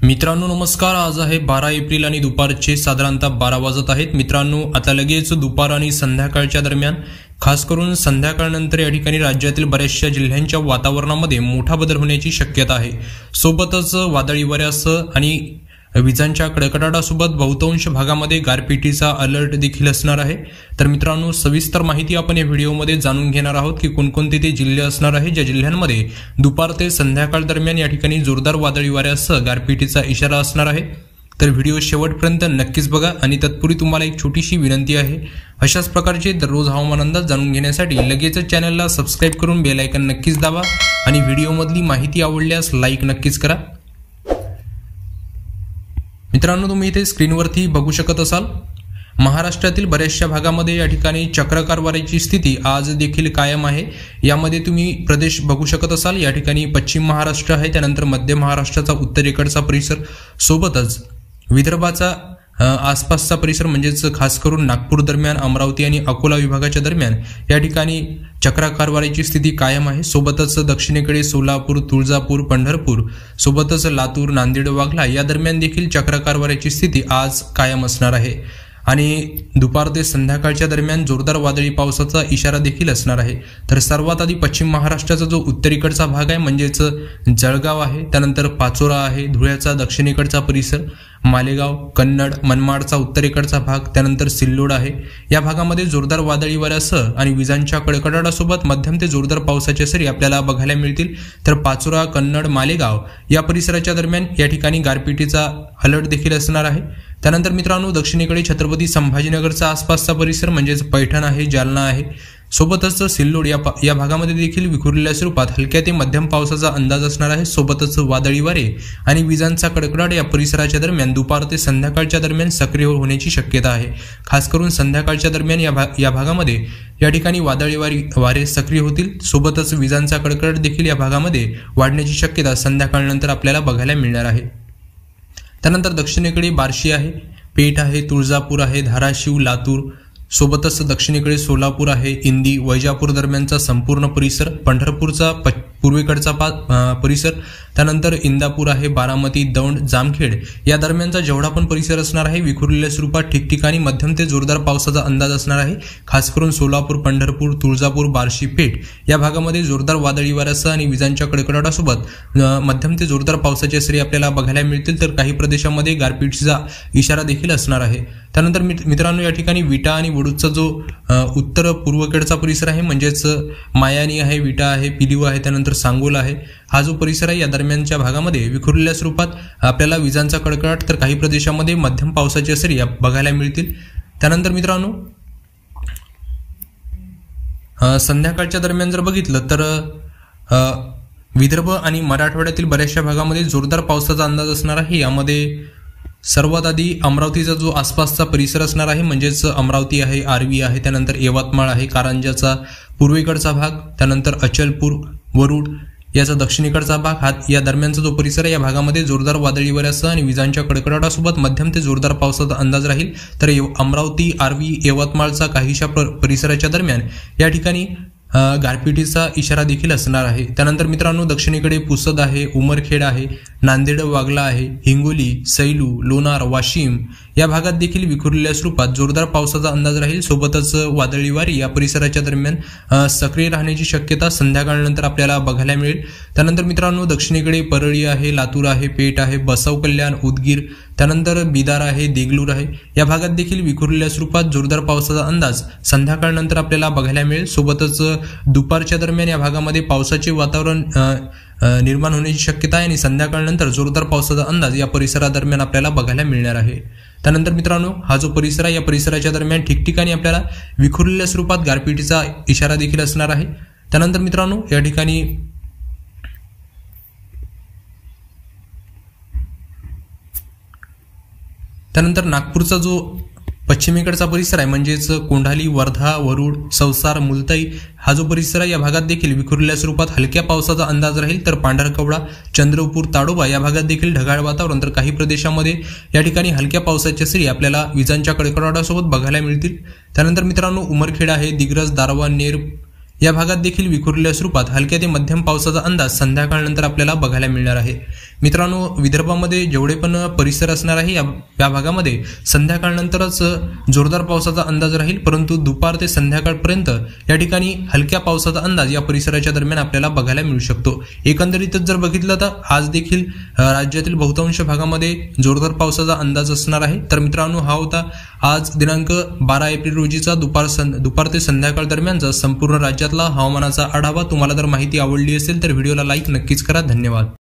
मित्रांनो नमस्कार। आज आहे 12 एप्रिल आणि दुपारचे साधारणतः 12 वाजत आहेत। मित्रांनो आता लगेच दुपार आणि संध्याकाळच्या दरम्यान खास करून संध्याकाळनंतर या ठिकाणी राज्यातील बऱ्याचशा जिल्ह्यांच्या वातावरणामध्ये मोठा बदल होण्याची शक्यता आहे। सोबतच वादळी वाऱ्यासह आणि विजांच्या कडकडाटासोबत बहुतांश भागामध्ये गारपिटीचा अलर्ट देखील असणार आहे। तर मित्रांनो सविस्तर माहिती आपण या व्हिडिओमध्ये जाणून घेणार आहोत की कोणकोणते ते जिल्हे असणार आहे ज्या जिल्ह्यांमध्ये दुपार ते संध्याकाळ दरम्यान या ठिकाणी जोरदार वादळी वाऱ्यासह गारपिटीचा इशारा असणार आहे। तर व्हिडिओ शेवटपर्यंत नक्कीच बघा आणि तत्पूर्वी तुम्हाला एक छोटीशी विनंती आहे, अशाच प्रकारचे दररोज हवामान अंदाज जाणून घेण्यासाठी लगेच चॅनलला सबस्क्राइब करून बेल आयकॉन नक्कीच दाबा आणि व्हिडिओमधली माहिती आवडल्यास लाईक नक्कीच करा। मित्रांनो तुम्ही इथे स्क्रीनवरती बघू शकत असाल महाराष्ट्रातील बऱ्याचशा भागामध्ये या ठिकाणी चक्राकार वाऱ्याची स्थिती आज देखील कायम आहे। यामध्ये तुम्ही प्रदेश बघू शकत असाल, या ठिकाणी पश्चिम महाराष्ट्र आहे, त्यानंतर मध्य महाराष्ट्राचा उत्तरेकडचा परिसर, सोबतच विदर्भाचा आसपासचा परिसर म्हणजेच खास करून नागपूर दरम्यान अमरावती आणि अकोला विभागाच्या दरम्यान या ठिकाणी चक्राकार वाऱ्याची स्थिती कायम आहे। सोबतच दक्षिणेकडे सोलापूर, तुळजापूर, पंढरपूर, सोबतच लातूर, नांदेड, वाघला या दरम्यान देखील चक्राकार वाऱ्याची स्थिती आज कायम असणार आहे आणि दुपार ते संध्याकाळच्या दरम्यान जोरदार वादळी पावसाचा इशारा देखील असणार आहे। तर सर्वात आधी पश्चिम महाराष्ट्राचा जो उत्तरेकडचा भाग आहे म्हणजेच जळगाव आहे, त्यानंतर पाचोरा आहे, धुळ्याचा दक्षिणेकडचा परिसर, मालेगाव, कन्नड, मनमाडचा उत्तरेकडचा भाग, त्यानंतर सिल्लोड आहे, या भागामध्ये जोरदार वादळी वाऱ्यासह आणि विजांच्या कडकडाटासोबत मध्यम ते जोरदार पावसाच्या सरी आपल्याला बघायला मिळतील। तर पाचोरा, कन्नड, मालेगाव या परिसराच्या दरम्यान या ठिकाणी गारपिटीचा अलर्ट देखील असणार आहे। त्यानंतर मित्रांनो दक्षिणेकडे छत्रपती संभाजीनगरचा आसपासचा परिसर म्हणजेच पैठण आहे, जालना आहे, सोबतच सिल्लोड या भागामध्ये देखील विखुरलेल्या स्वरूपात हलक्या ते मध्यम पावसाचा अंदाज असणार आहे। सोबतच वादळी वारे आणि विजांचा कडकडाट या परिसराच्या दरम्यान दुपार ते संध्याकाळच्या दरम्यान सक्रिय होण्याची शक्यता आहे। खास करून संध्याकाळच्या दरम्यान या भागामध्ये या ठिकाणी वादळी वारे सक्रिय होतील, सोबतच विजांचा कडकडाट देखील या भागामध्ये वाढण्याची शक्यता संध्याकाळनंतर आपल्याला बघायला मिळणार आहे। त्यानंतर दक्षिणेकडे बार्शी आहे, पेठ आहे, तुळजापूर आहे, धाराशिव, लातूर, सोबतच दक्षिणेकडे सोलापूर आहे, इंदी, वैजापूर दरम्यानचा संपूर्ण परिसर, पंढरपूरचा पूर्वेकडचा परिसर, त्यानंतर इंदापूर आहे, बारामती, दौंड, जामखेड या दरम्यानचा जेवढा पण परिसर असणार आहे विखुरलेल्या स्वरूपात ठिकठिकाणी मध्यम ते जोरदार पावसाचा अंदाज असणार आहे। खास करून सोलापूर, पंढरपूर, तुळजापूर, बार्शी, पेठ या भागामध्ये जोरदार वादळी वाऱ्यासह आणि विजांच्या कडकडाटासोबत मध्यम ते जोरदार पावसाच्या सरी आपल्याला बघायला मिळतील। तर काही प्रदेशामध्ये गारपीटचा इशारा देखील असणार आहे। त्यानंतर मित्रांनो या ठिकाणी विटा आणि वडूदचा जो उत्तर पूर्वेकडचा परिसर आहे म्हणजेच मायानी आहे, विटा आहे, पिलीव आहे, त्यानंतर सांगोला आहे, हा जो परिसर आहे या दरम्यानच्या भागामध्ये विखुरलेल्या स्वरूपात आपल्याला विजांचा कडकडाट तर काही प्रदेशामध्ये मध्यम पावसाच्या सरी बघायला मिळतील। त्यानंतर मित्रांनो संध्याकाळच्या दरम्यान जर बघितलं तर विदर्भ आणि मराठवाड्यातील बऱ्याचशा भागामध्ये जोरदार पावसाचा अंदाज असणार आहे। यामध्ये सर्वात आधी अमरावतीचा जो आसपासचा परिसर असणार आहे म्हणजेच अमरावती आहे, आर्वी आहे, त्यानंतर यवतमाळ आहे, कारंजाचा पूर्वेकडचा भाग, त्यानंतर अचलपूर, वरुड याचा दक्षिणेकडचा भाग, या दरम्यानचा जो परिसर आहे या भागामध्ये जोरदार वादळी वाऱ्यासह आणि विजांच्या कडकडाटासोबत मध्यम ते जोरदार पावसाचा अंदाज राहील। तर अमरावती, आर्वी, यवतमाळचा काहीशा परिसराच्या दरम्यान या ठिकाणी गारपिटीचा इशारा देखील असणार आहे। त्यानंतर मित्रांनो दक्षिणेकडे पुसद आहे, उमरखेड आहे, नांदेड, वाघला आहे, हिंगोली, सैलू, लोणार, वाशिम या भागात देखील विखुरलेल्या स्वरूपात जोरदार पावसाचा अंदाज राहील। सोबतच वादळी वारे या परिसराच्या दरम्यान सक्रिय राहण्याची शक्यता संध्याकाळनंतर आपल्याला बघायला मिळेल। त्यानंतर मित्रांनो दक्षिणेकडे परळी आहे, लातूर आहे, पेठ आहे, बसव कल्याण, उदगीर, त्यानंतर बिदार आहे, देगलूर आहे, या भागात देखील विखुरलेल्या स्वरूपात जोरदार पावसाचा अंदाज संध्याकाळनंतर आपल्याला बघायला मिळेल। सोबतच दुपारच्या दरम्यान या भागामध्ये पावसाचे वातावरण निर्माण होण्याची शक्यता आहे आणि संध्याकाळनंतर जोरदार पावसाचा अंदाज या परिसरादरम्यान आपल्याला बघायला मिळणार आहे। त्यानंतर मित्रांनो हा जो परिसर आहे या परिसराच्या दरम्यान ठिकठिकाणी आपल्याला विखुरलेल्या स्वरूपात गारपिटीचा इशारा देखील असणार आहे। त्यानंतर मित्रांनो या ठिकाणी त्यानंतर नागपूरचा जो पश्चिमेकडचा परिसर आहे म्हणजेच कोंढाली, वर्धा, वरुड, संसार, मुलताई हा जो परिसर आहे या भागात देखील विखुरलेल्या स्वरूपात हलक्या पावसाचा अंदाज राहील। तर पांढरकवडा, चंद्रपूर, ताडोबा या भागात देखील ढगाळ वातावरण, तर काही प्रदेशामध्ये या ठिकाणी हलक्या पावसाच्या सरी आपल्याला विजांच्या कडकडाटासोबत बघायला मिळतील। त्यानंतर मित्रांनो उमरखेड आहे, दिग्रस, दारवा, नेर या भागात देखील विखुरलेल्या स्वरूपात हलक्या ते मध्यम पावसाचा अंदाज संध्याकाळनंतर आपल्याला बघायला मिळणार आहे. मित्रांनो, विदर्भामध्ये जेवढे पण परिसर असणार आहे या भागामध्ये संध्याकाळनंतरच जोरदार पावसाचा अंदाज राहील, परंतु दुपार ते संध्याकाळपर्यंत या ठिकाणी हलक्या पावसाचा अंदाज या परिसराच्या दरम्यान आपल्याला बघायला मिळू शकतो. एकंदरीतच जर बघितलं तर आज देखील राज्यातील बहुतांश भागामध्ये जोरदार पावसाचा अंदाज असणार आहे. तर मित्रांनो, हा होता आज दिनांक 12 एप्रिल रोजीचा दुपार ते संध्याकाळ दरम्यानचा संपूर्ण राज्यातला हवामानाचा आढावा. तुम्हाला जर माहिती आवडली असेल तर व्हिडिओला लाईक नक्कीच करा. धन्यवाद.